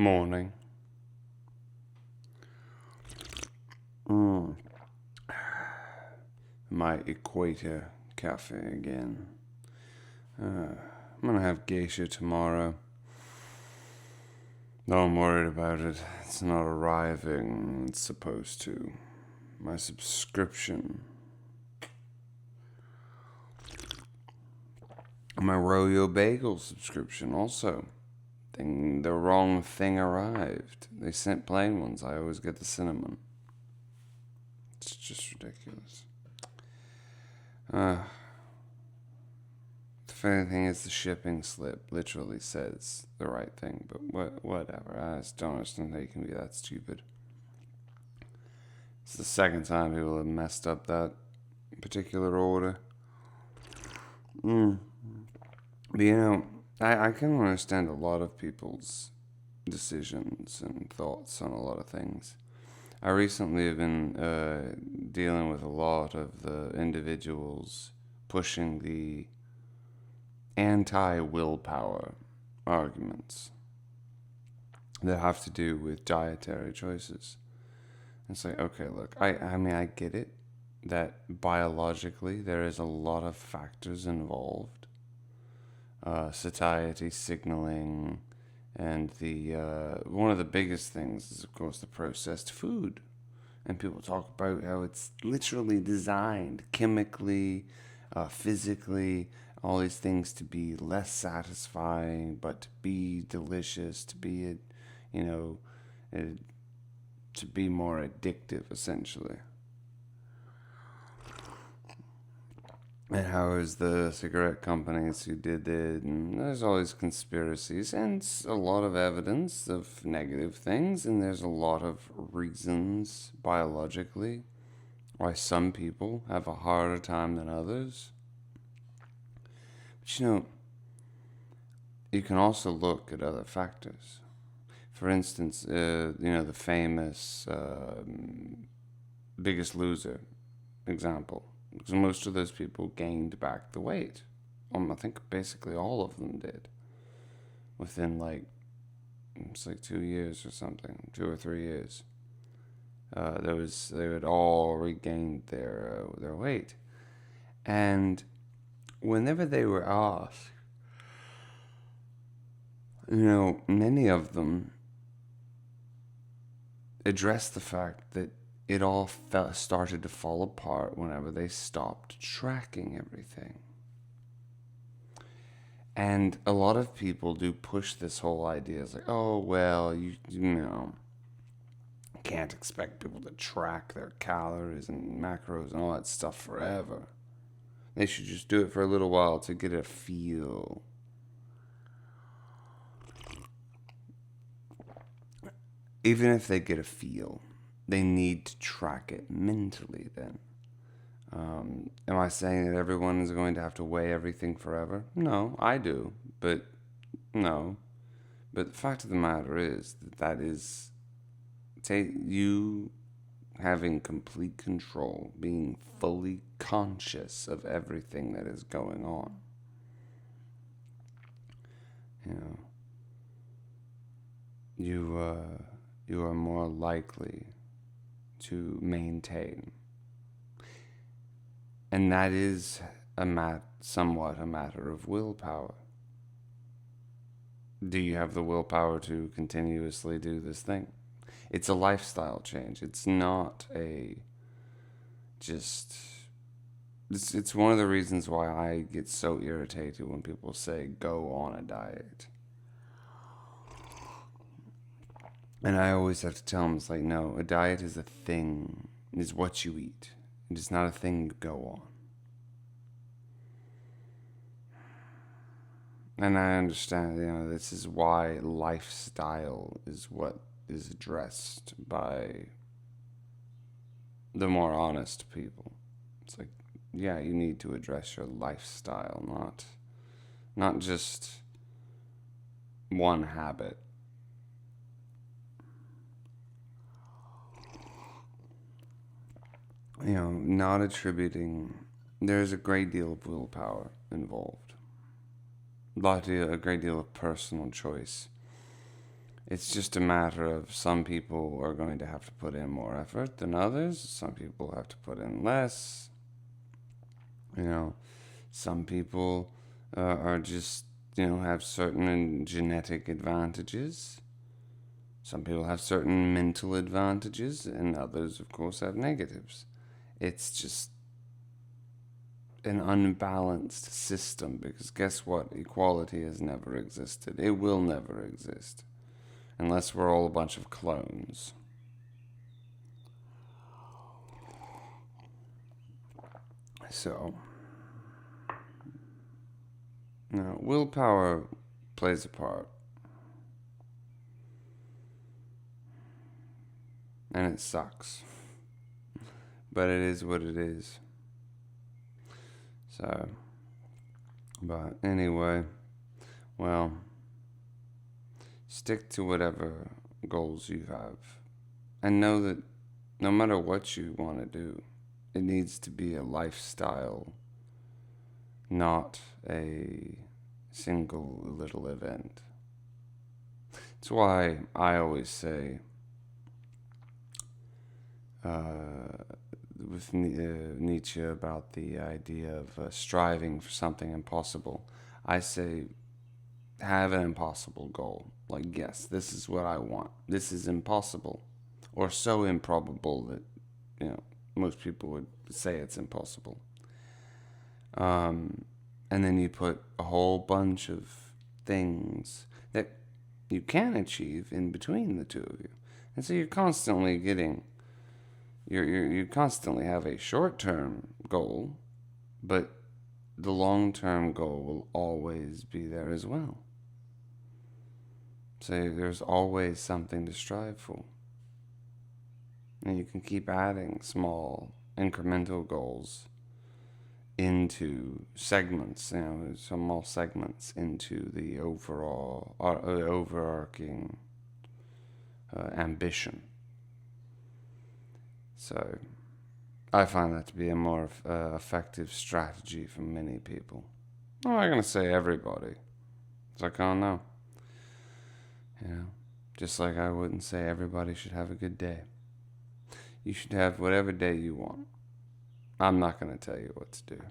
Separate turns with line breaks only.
Morning. My Equator Cafe again. I'm gonna have geisha tomorrow. Though I'm worried about it. It's not arriving. It's supposed to. My subscription. My Royo Bagel subscription also. The wrong thing arrived. They sent plain ones. I always get the cinnamon. It's just ridiculous. The funny thing is the shipping slip literally says the right thing, but whatever. I just don't understand how you can be that stupid. It's the second time people have messed up that particular order. But I can understand a lot of people's decisions and thoughts on a lot of things. I recently have been dealing with a lot of the individuals pushing the anti-willpower arguments that have to do with dietary choices. It's like, okay, look, I mean, I get it that biologically there is a lot of factors involved. Satiety, signaling, and the one of the biggest things is, of course, the processed food. And people talk about how it's literally designed chemically, physically, all these things to be less satisfying, but to be delicious, to be, to be more addictive, essentially. And how is the cigarette companies who did it, and there's always conspiracies, and a lot of evidence of negative things, and there's a lot of reasons biologically why some people have a harder time than others. But you can also look at other factors. For instance, the famous Biggest Loser example. Because most of those people gained back the weight. I think basically all of them did. Within it's like 2 years or something, 2 or 3 years. They had all regained their weight. And whenever they were asked, many of them addressed the fact that it all started to fall apart whenever they stopped tracking everything. And a lot of people do push this whole idea. It's like, oh, well, you can't expect people to track their calories and macros and all that stuff forever. They should just do it for a little while to get a feel. Even if they get a feel, they need to track it mentally then. Am I saying that everyone is going to have to weigh everything forever? No, I do. But no. But the fact of the matter is that is you having complete control, being fully conscious of everything that is going on. You are more likely to maintain. And that is somewhat a matter of willpower. Do you have the willpower to continuously do this thing? It's a lifestyle change. It's not it's one of the reasons why I get so irritated when people say go on a diet. And I always have to tell them, it's like, no, a diet is a thing. It is what you eat. It is not a thing you go on. And I understand, this is why lifestyle is what is addressed by the more honest people. It's like, yeah, you need to address your lifestyle, not just one habit. Not attributing, there's a great deal of willpower involved. A great deal of personal choice. It's just a matter of some people are going to have to put in more effort than others. Some people have to put in less. You know, some people are just, have certain genetic advantages. Some people have certain mental advantages, and others, of course, have negatives. It's just an unbalanced system because guess what? Equality has never existed. It will never exist unless we're all a bunch of clones. So, willpower plays a part, and it sucks, but it is what it is. So, but anyway, well, stick to whatever goals you have, and know that no matter what you want to do, it needs to be a lifestyle, not a single little event. That's why I always say, with Nietzsche about the idea of striving for something impossible, I say, have an impossible goal. Like, yes, this is what I want. This is impossible, or so improbable that, most people would say it's impossible. And then you put a whole bunch of things that you can achieve in between the two of you. And so you're constantly getting, you constantly have a short-term goal, but the long-term goal will always be there as well. So there's always something to strive for. And you can keep adding small incremental goals into segments, small segments into the overall, overarching ambition. So I find that to be a more effective strategy for many people. I'm not going to say everybody. It's like, oh no. Just like I wouldn't say everybody should have a good day. You should have whatever day you want. I'm not going to tell you what to do.